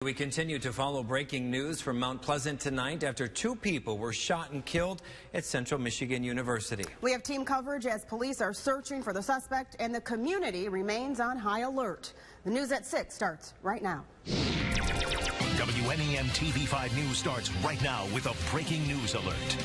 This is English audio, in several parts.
We continue to follow breaking news from Mount Pleasant tonight after 2 people were shot and killed at Central Michigan University. We have team coverage as police are searching for the suspect and the community remains on high alert. The news at 6 starts right now. WNEM TV5 News starts right now with a breaking news alert.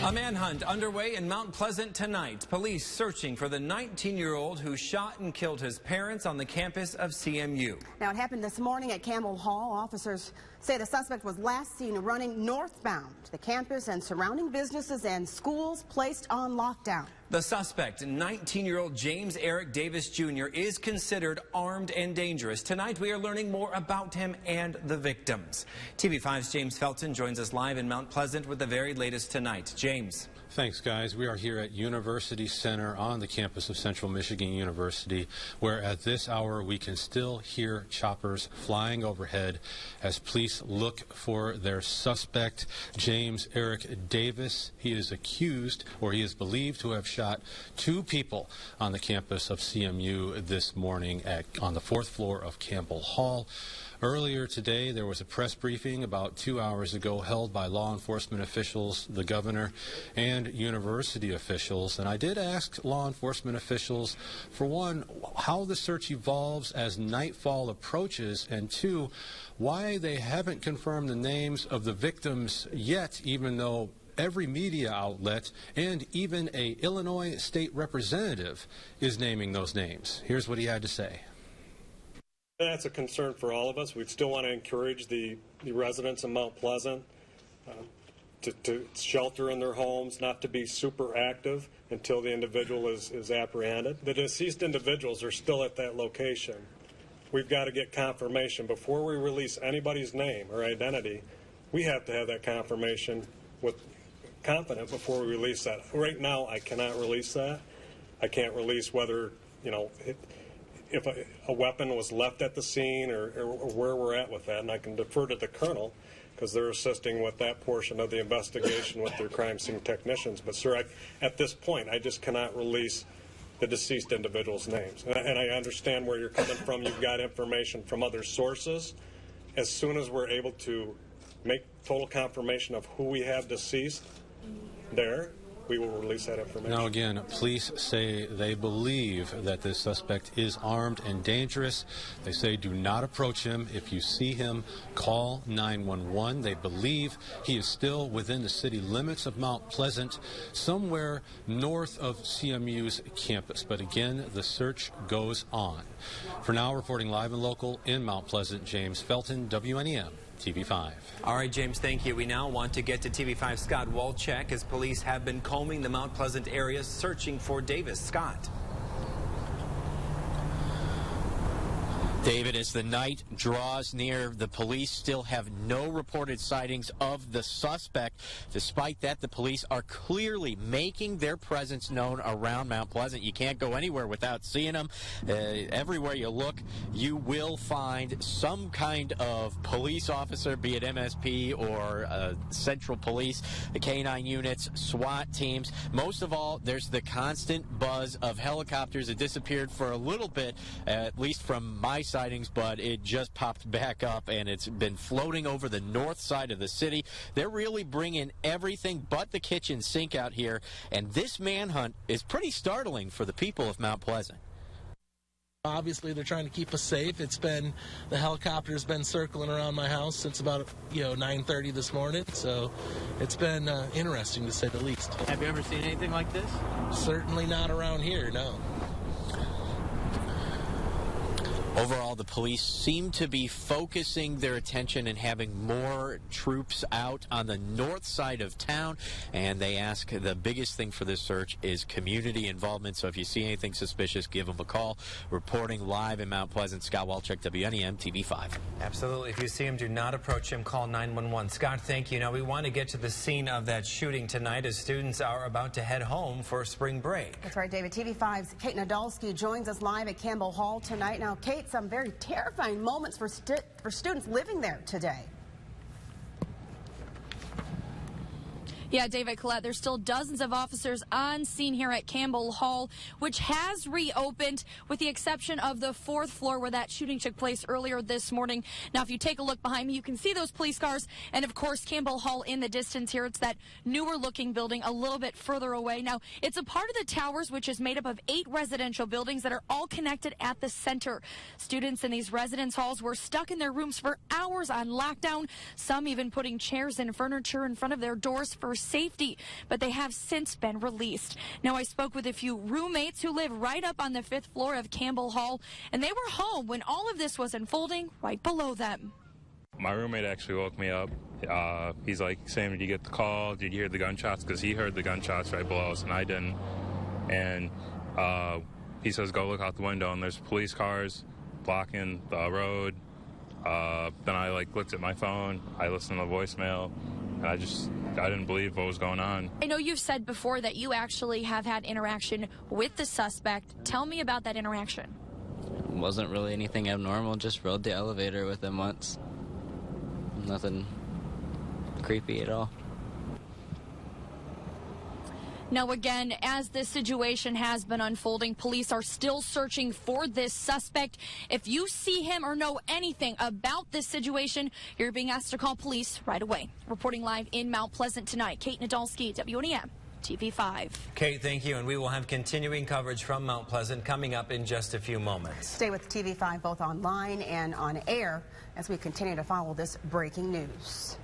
A manhunt underway in Mount Pleasant tonight. Police searching for the 19-year-old who shot and killed his parents on the campus of CMU. Now, it happened this morning at Campbell Hall. Officers say the suspect was last seen running northbound. The campus and surrounding businesses and schools placed on lockdown. The suspect, 19-year-old James Eric Davis Jr., is considered armed and dangerous. Tonight, we are learning more about him and the victims. TV5's James Felton joins us live in Mount Pleasant with the very latest tonight. James. Thanks, guys. We are here at University Center on the campus of Central Michigan University, where at this hour we can still hear choppers flying overhead as police look for their suspect, James Eric Davis. He is accused, or he is believed to have shot 2 people on the campus of CMU this morning on the 4th floor of Campbell Hall. Earlier today, there was a press briefing about 2 hours ago held by law enforcement officials, the governor, and university officials. And I did ask law enforcement officials, for one, how the search evolves as nightfall approaches, and 2, why they haven't confirmed the names of the victims yet, even though every media outlet and even an Illinois state representative is naming those names. Here's what he had to say. That's a concern for all of us. We'd still want to encourage the residents of Mount Pleasant to shelter in their homes, not to be super active until the individual is apprehended. The deceased individuals are still at that location. We've got to get confirmation. Before we release anybody's name or identity, we have to have that confirmation with confidence before we release that. Right now, I cannot release that. I can't release whether, if a weapon was left at the scene or where we're at with that, and I can defer to the colonel because they're assisting with that portion of the investigation with their crime scene technicians. But, sir, at this point, I just cannot release the deceased individuals' names. And I understand where you're coming from. You've got information from other sources. As soon as we're able to make total confirmation of who we have deceased there, we will release that information. Now again, police say they believe that this suspect is armed and dangerous. They say do not approach him. If you see him, call 911. They believe he is still within the city limits of Mount Pleasant, somewhere north of CMU's campus. But again, the search goes on. For now, reporting live and local in Mount Pleasant, James Felton, WNEM. TV5. All right, James, thank you. We now want to get to TV5's Scott Walczak as police have been combing the Mount Pleasant area searching for Davis. Scott. David, as the night draws near, the police still have no reported sightings of the suspect. Despite that, the police are clearly making their presence known around Mount Pleasant. You can't go anywhere without seeing them. Everywhere you look, you will find some kind of police officer, be it MSP or Central Police, the K-9 units, SWAT teams. Most of all, there's the constant buzz of helicopters. It disappeared for a little bit, at least from my sightings, but it just popped back up, and it's been floating over the north side of the city. They're really bringing everything but the kitchen sink out here, and this manhunt is pretty startling for the people of Mount Pleasant. Obviously, they're trying to keep us safe. The helicopter's been circling around my house since about 9:30 this morning, so it's been interesting to say the least. Have you ever seen anything like this? Certainly not around here, no. Overall, the police seem to be focusing their attention and having more troops out on the north side of town. And they ask, the biggest thing for this search is community involvement. So if you see anything suspicious, give them a call. Reporting live in Mount Pleasant, Scott Walczak, WNEM TV5. Absolutely. If you see him, do not approach him. Call 911. Scott, thank you. Now, we want to get to the scene of that shooting tonight as students are about to head home for spring break. That's right, David. TV5's Kate Nadolski joins us live at Campbell Hall tonight. Now, Kate, some very terrifying moments for students living there today. Yeah, David, Collette, there's still dozens of officers on scene here at Campbell Hall, which has reopened with the exception of the 4th floor where that shooting took place earlier this morning. Now, if you take a look behind me, you can see those police cars and, of course, Campbell Hall in the distance here. It's that newer looking building a little bit further away. Now, it's a part of the towers, which is made up of 8 residential buildings that are all connected at the center. Students in these residence halls were stuck in their rooms for hours on lockdown, some even putting chairs and furniture in front of their doors for safety, but they have since been released. Now, I spoke with a few roommates who live right up on the 5th floor of Campbell Hall, and they were home when all of this was unfolding right below them. My roommate actually woke me up. He's like, Sam, did you get the call? Did you hear the gunshots? Because he heard the gunshots right below us, and I didn't. And he says, go look out the window, and there's police cars blocking the road. Then I looked at my phone. I listened to the voicemail. And I didn't believe what was going on. I know you've said before that you actually have had interaction with the suspect. Tell me about that interaction. It wasn't really anything abnormal, just rode the elevator with him once. Nothing creepy at all. Now, again, as this situation has been unfolding, police are still searching for this suspect. If you see him or know anything about this situation, you're being asked to call police right away. Reporting live in Mount Pleasant tonight, Kate Nadolski, WNEM, TV5. Kate, thank you. And we will have continuing coverage from Mount Pleasant coming up in just a few moments. Stay with TV5 both online and on air as we continue to follow this breaking news.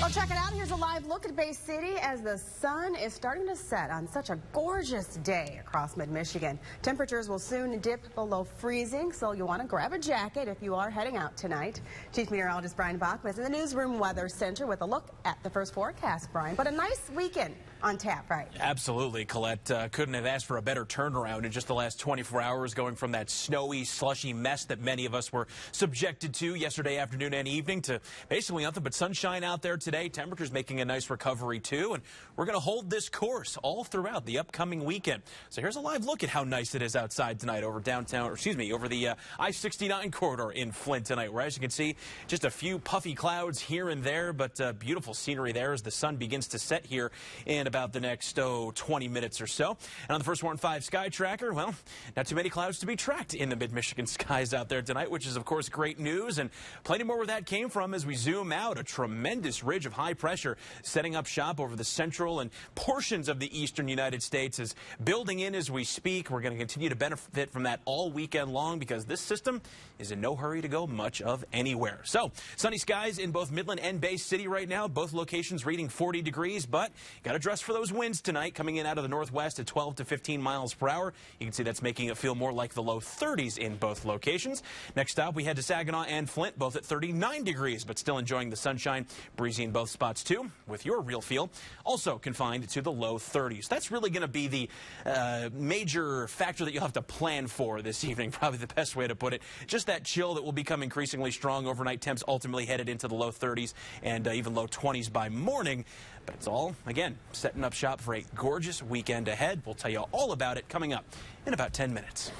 Well, check it out. Here's a live look at Bay City as the sun is starting to set on such a gorgeous day across mid-Michigan. Temperatures will soon dip below freezing, so you'll want to grab a jacket if you are heading out tonight. Chief Meteorologist Brian Bachman is in the Newsroom Weather Center with a look at the first forecast, Brian. But a nice weekend on tap, right? Absolutely, Colette. Couldn't have asked for a better turnaround in just the last 24 hours, going from that snowy, slushy mess that many of us were subjected to yesterday afternoon and evening to basically nothing but sunshine out there today. Temperatures making a nice recovery, too, and we're going to hold this course all throughout the upcoming weekend. So here's a live look at how nice it is outside tonight over over the I-69 corridor in Flint tonight, where, as you can see, just a few puffy clouds here and there, but beautiful scenery there as the sun begins to set here in about the next 20 minutes or so. And on the First Warn 5 Sky Tracker, well, not too many clouds to be tracked in the mid-Michigan skies out there tonight, which is, of course, great news, and plenty more where that came from as we zoom out. A tremendous ridge of high pressure setting up shop over the central and portions of the eastern United States is building in as we speak. We're going to continue to benefit from that all weekend long because this system is in no hurry to go much of anywhere. So, sunny skies in both Midland and Bay City right now, both locations reading 40 degrees, but got to dress for those winds tonight coming in out of the northwest at 12 to 15 miles per hour. You can see that's making it feel more like the low 30s in both locations. Next stop, we head to Saginaw and Flint, both at 39 degrees, but still enjoying the sunshine. Breezy in both spots, too, with your real feel also confined to the low 30s. That's really going to be the major factor that you'll have to plan for this evening, probably the best way to put it. Just that chill that will become increasingly strong. Overnight temps ultimately headed into the low 30s and even low 20s by morning. But it's all, again, setting up shop for a gorgeous weekend ahead. We'll tell you all about it coming up in about 10 minutes.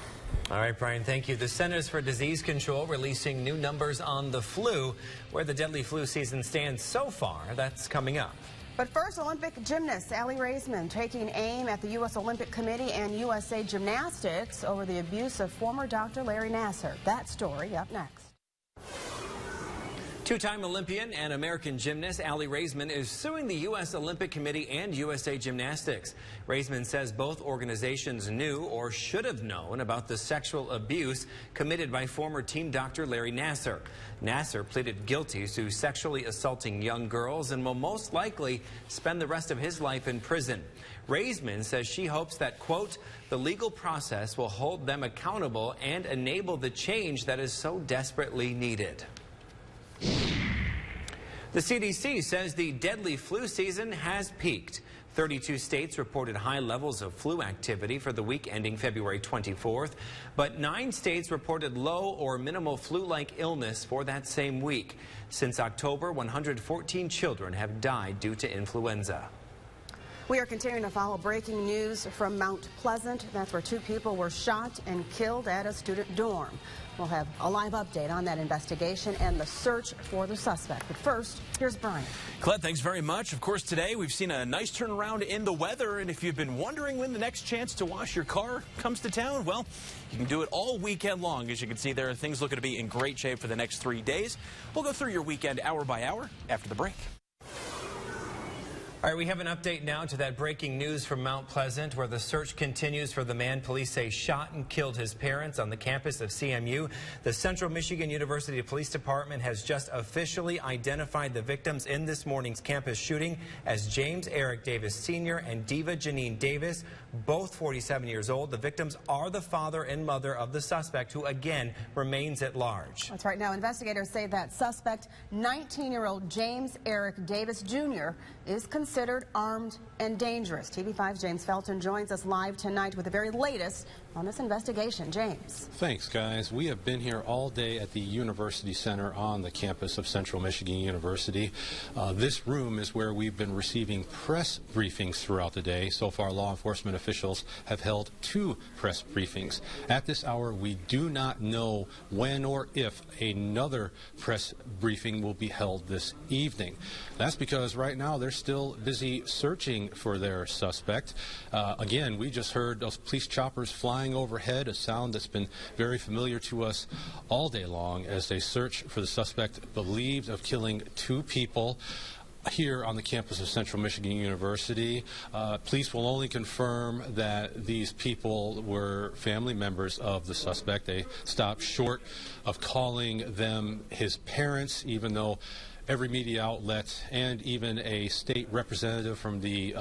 All right, Brian, thank you. The Centers for Disease Control releasing new numbers on the flu, where the deadly flu season stands so far. That's coming up. But first, Olympic gymnast Aly Raisman taking aim at the U.S. Olympic Committee and USA Gymnastics over the abuse of former Dr. Larry Nassar. That story up next. Two-time Olympian and American gymnast Aly Raisman is suing the U.S. Olympic Committee and USA Gymnastics. Raisman says both organizations knew or should have known about the sexual abuse committed by former team doctor Larry Nassar. Nassar pleaded guilty to sexually assaulting young girls and will most likely spend the rest of his life in prison. Raisman says she hopes that, quote, the legal process will hold them accountable and enable the change that is so desperately needed. The CDC says the deadly flu season has peaked. 32 states reported high levels of flu activity for the week ending February 24th, but 9 states reported low or minimal flu-like illness for that same week. Since October, 114 children have died due to influenza. We are continuing to follow breaking news from Mount Pleasant. That's where 2 people were shot and killed at a student dorm. We'll have a live update on that investigation and the search for the suspect. But first, here's Brian. Colette, thanks very much. Of course, today we've seen a nice turnaround in the weather, and if you've been wondering when the next chance to wash your car comes to town, well, you can do it all weekend long. As you can see there, things looking to be in great shape for the next 3 days. We'll go through your weekend hour by hour after the break. All right, we have an update now to that breaking news from Mount Pleasant, where the search continues for the man police say shot and killed his parents on the campus of CMU. The Central Michigan University Police Department has just officially identified the victims in this morning's campus shooting as James Eric Davis Sr. and Diva Janine Davis, both 47 years old. The victims are the father and mother of the suspect, who again remains at large. That's right. Now, investigators say that suspect, 19-year-old James Eric Davis Jr., is considered armed and dangerous. TV5's James Felton joins us live tonight with the very latest on this investigation. James. Thanks, guys. We have been here all day at the University Center on the campus of Central Michigan University. This room is where we've been receiving press briefings throughout the day. So far, law enforcement officials have held 2 press briefings. At this hour, we do not know when or if another press briefing will be held this evening. That's because right now they're still busy searching for their suspect. Again, we just heard those police choppers flying overhead, a sound that's been very familiar to us all day long as they search for the suspect believed of killing 2 people here on the campus of Central Michigan University. Police will only confirm that these people were family members of the suspect. They stopped short of calling them his parents, even though every media outlet and even a state representative from the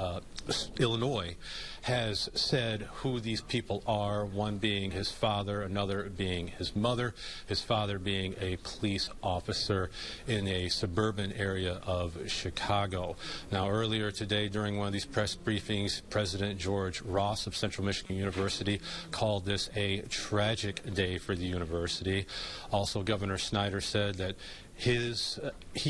Illinois has said who these people are, one being his father, another being his mother, his father being a police officer in a suburban area of Chicago. Now, earlier today during one of these press briefings, President George Ross of Central Michigan University called this a tragic day for the university. Also, Governor Snyder said that he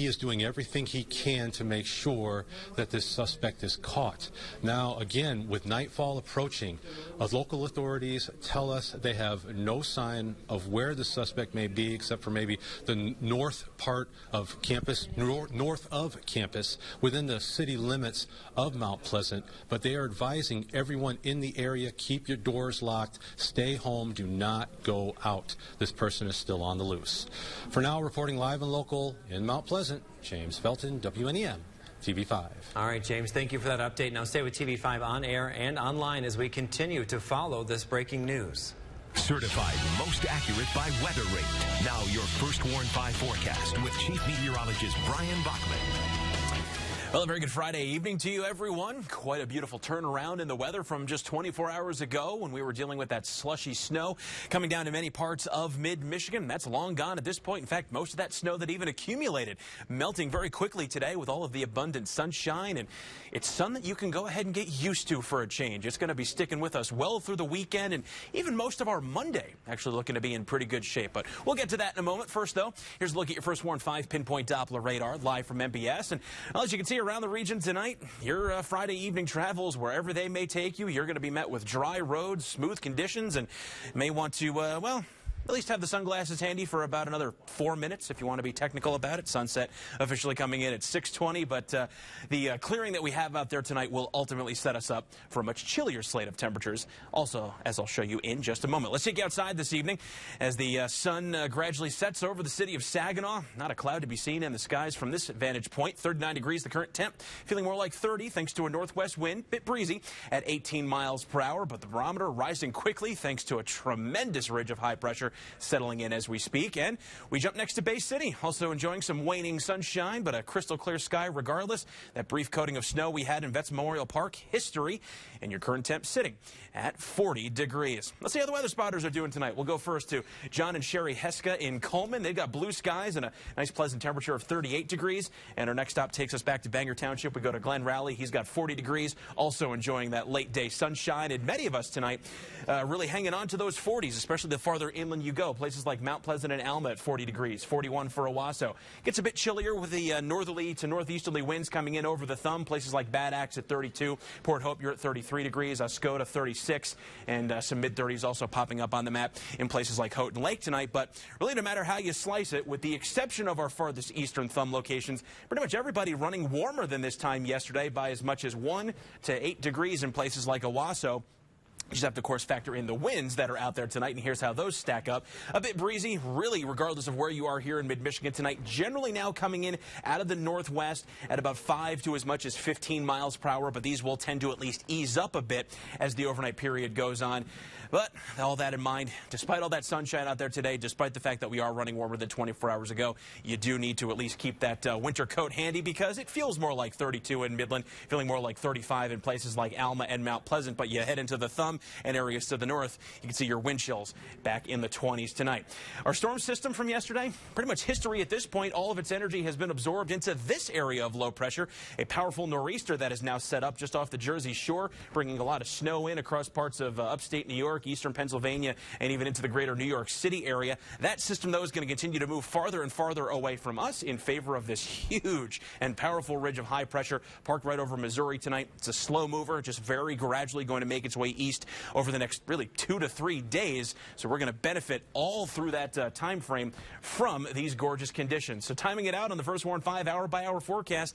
is doing everything he can to make sure that this suspect is caught. Now, again, with nightfall approaching, local authorities tell us they have no sign of where the suspect may be, except for maybe the north part of campus, north of campus, within the city limits of Mount Pleasant. But they are advising everyone in the area, keep your doors locked, stay home, do not go out. This person is still on the loose. For now, reporting live and local in Mount Pleasant, James Felton, WNEM, TV5. All right, James, thank you for that update. Now stay with TV5 on air and online as we continue to follow this breaking news. Certified most accurate by Weather Rate. Now your First Warn 5 forecast with Chief Meteorologist Brian Bachman. Well, a very good Friday evening to you, everyone. Quite a beautiful turnaround in the weather from just 24 hours ago when we were dealing with that slushy snow coming down to many parts of mid-Michigan. That's long gone at this point. In fact, most of that snow that even accumulated melting very quickly today with all of the abundant sunshine. And it's sun that you can go ahead and get used to for a change. It's going to be sticking with us well through the weekend and even most of our Monday actually looking to be in pretty good shape. But we'll get to that in a moment. First, though, here's a look at your First Warn 5 pinpoint Doppler radar live from MBS. And well, as you can see, around the region tonight, your Friday evening travels, wherever they may take you, you're going to be met with dry roads, smooth conditions, and may want to, well, at least have the sunglasses handy for about another 4 minutes if you want to be technical about it. Sunset officially coming in at 6:20, but the clearing that we have out there tonight will ultimately set us up for a much chillier slate of temperatures. Also, as I'll show you in just a moment. Let's take you outside this evening as the sun gradually sets over the city of Saginaw. Not a cloud to be seen in the skies from this vantage point. 39 degrees the current temp, feeling more like 30 thanks to a northwest wind, bit breezy at 18 miles per hour, but the barometer rising quickly thanks to a tremendous ridge of high pressure settling in as we speak. And we jump next to Bay City, also enjoying some waning sunshine, but a crystal clear sky regardless. That brief coating of snow we had in Vets Memorial Park, history, and your current temp sitting at 40 degrees. Let's see how the weather spotters are doing tonight. We'll go first to John and Sherry Heska in Coleman. They've got blue skies and a nice pleasant temperature of 38 degrees. And our next stop takes us back to Bangor Township. We go to Glen Raleigh. He's got 40 degrees, also enjoying that late day sunshine. And many of us tonight really hanging on to those 40s, especially the farther inland you you go. Places like Mount Pleasant and Alma at 40 degrees, 41 for Owasso. Gets a bit chillier with the northerly to northeasterly winds coming in over the thumb. Places like Bad Axe at 32. Port Hope, you're at 33 degrees. Oscoda, 36. And some mid-30s also popping up on the map in places like Houghton Lake tonight. But really, no matter how you slice it, with the exception of our farthest eastern thumb locations, pretty much everybody running warmer than this time yesterday by as much as 1 to 8 degrees in places like Owasso. You just have to, of course, factor in the winds that are out there tonight, and here's how those stack up. A bit breezy, really, regardless of where you are here in mid-Michigan tonight. Generally now coming in out of the northwest at about 5 to as much as 15 miles per hour, but these will tend to at least ease up a bit as the overnight period goes on. But all that in mind, despite all that sunshine out there today, despite the fact that we are running warmer than 24 hours ago, you do need to at least keep that winter coat handy because it feels more like 32 in Midland, feeling more like 35 in places like Alma and Mount Pleasant. But you head into the thumb and areas to the north, you can see your wind chills back in the 20s tonight. Our storm system from yesterday, pretty much history at this point. All of its energy has been absorbed into this area of low pressure. A powerful nor'easter that is now set up just off the Jersey shore, bringing a lot of snow in across parts of upstate New York, eastern Pennsylvania, and even into the greater New York City area. That system, though, is going to continue to move farther and farther away from us in favor of this huge and powerful ridge of high pressure parked right over Missouri tonight. It's a slow mover, just very gradually going to make its way east over the next really 2 to 3 days. So we're going to benefit all through that time frame from these gorgeous conditions. So timing it out on the First Warn 5 hour-by-hour forecast,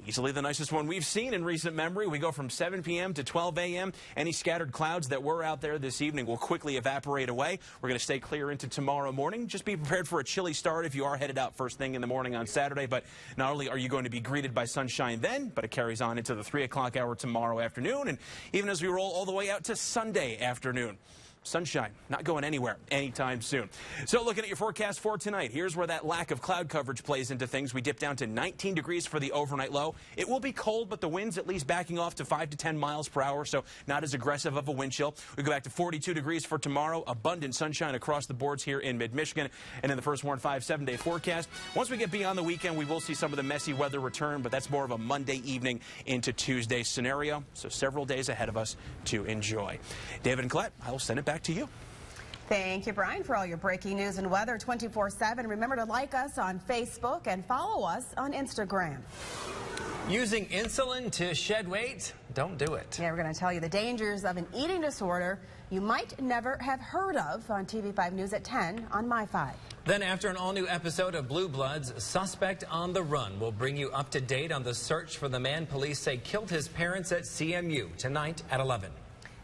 easily the nicest one we've seen in recent memory. We go from 7 p.m. to 12 a.m. Any scattered clouds that were out there this evening will quickly evaporate away. We're going to stay clear into tomorrow morning. Just be prepared for a chilly start if you are headed out first thing in the morning on Saturday. But not only are you going to be greeted by sunshine then, but it carries on into the 3 o'clock hour tomorrow afternoon, and even as we roll all the way out to Sunday afternoon. Sunshine, not going anywhere anytime soon. So looking at your forecast for tonight, here's where that lack of cloud coverage plays into things. We dip down to 19 degrees for the overnight low. It will be cold, but the wind's at least backing off to 5 to 10 miles per hour, so not as aggressive of a wind chill. We go back to 42 degrees for tomorrow. Abundant sunshine across the boards here in mid-Michigan. And in the First Warn 5 7-day forecast, once we get beyond the weekend, we will see some of the messy weather return, but that's more of a Monday evening into Tuesday scenario. So several days ahead of us to enjoy. David and Colette, I will send it back to you. Thank you, Brian, for all your breaking news and weather 24/7. Remember to like us on Facebook and follow us on Instagram. Using insulin to shed weight? Don't do it. Yeah, we're going to tell you the dangers of an eating disorder you might never have heard of on TV5 News at 10 on My 5. Then after an all-new episode of Blue Bloods, Suspect on the Run will bring you up to date on the search for the man police say killed his parents at CMU tonight at 11.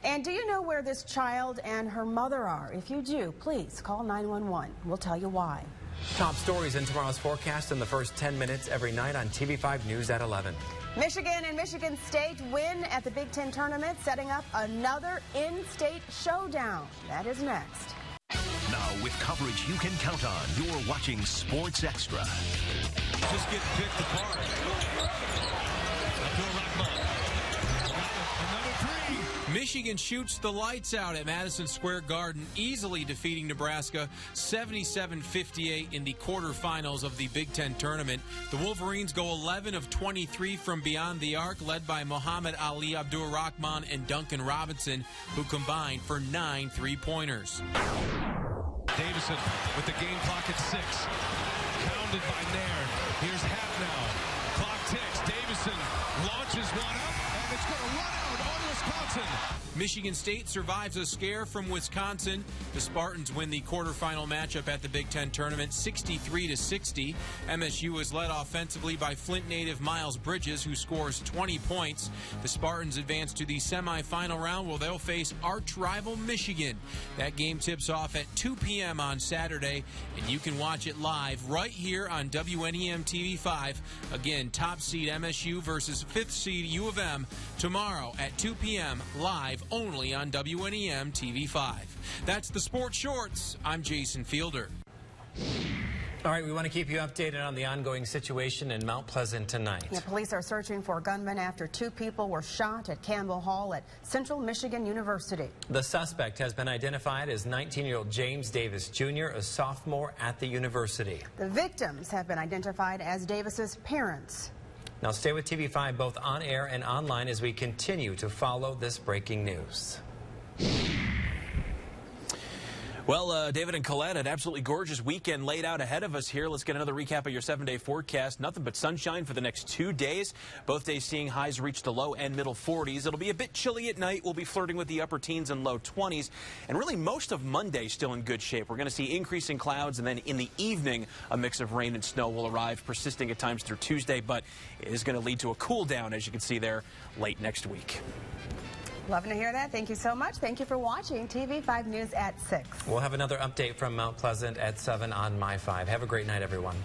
And do you know where this child and her mother are? If you do, please call 911. We'll tell you why. Top stories in tomorrow's forecast in the first 10 minutes every night on TV5 News at 11. Michigan and Michigan State win at the Big Ten tournament, setting up another in-state showdown. That is next. Now, with coverage you can count on, you're watching Sports Extra. Just get picked apart. Another three. Michigan shoots the lights out at Madison Square Garden, easily defeating Nebraska 77-58 in the quarterfinals of the Big Ten tournament. The Wolverines go 11 of 23 from beyond the arc, led by Muhammad Ali, Abdur-Rahman, and Duncan Robinson, who combined for 9 three-pointers. Davison with the game clock at 6. Pounded by Nairn. Here's half now. Clock ticks. Davison launches one up, and it's going to run out on Wisconsin. Michigan State survives a scare from Wisconsin. The Spartans win the quarterfinal matchup at the Big Ten tournament 63-60. MSU is led offensively by Flint native Miles Bridges, who scores 20 points. The Spartans advance to the semifinal round where they'll face arch rival Michigan. That game tips off at 2 p.m. on Saturday, and you can watch it live right here on WNEM TV5. Again, top seed MSU versus 5th seed U of M tomorrow at 2 p.m. live only on WNEM TV5. That's the Sports Shorts. I'm Jason Fielder. All right, we want to keep you updated on the ongoing situation in Mount Pleasant tonight. Yeah, police are searching for gunmen after 2 people were shot at Campbell Hall at Central Michigan University. The suspect has been identified as 19-year-old James Davis Jr., a sophomore at the university. The victims have been identified as Davis's parents. Now stay with TV5 both on air and online as we continue to follow this breaking news. Well, David and Colette, an absolutely gorgeous weekend laid out ahead of us here. Let's get another recap of your 7-day forecast. Nothing but sunshine for the next 2 days. Both days seeing highs reach the low and middle 40s. It'll be a bit chilly at night. We'll be flirting with the upper teens and low 20s. And really most of Monday still in good shape. We're going to see increasing clouds, and then in the evening a mix of rain and snow will arrive, persisting at times through Tuesday. But it is going to lead to a cool down, as you can see there, late next week. Loving to hear that. Thank you so much. Thank you for watching TV5 News at 6. We'll have another update from Mount Pleasant at 7 on My 5. Have a great night, everyone.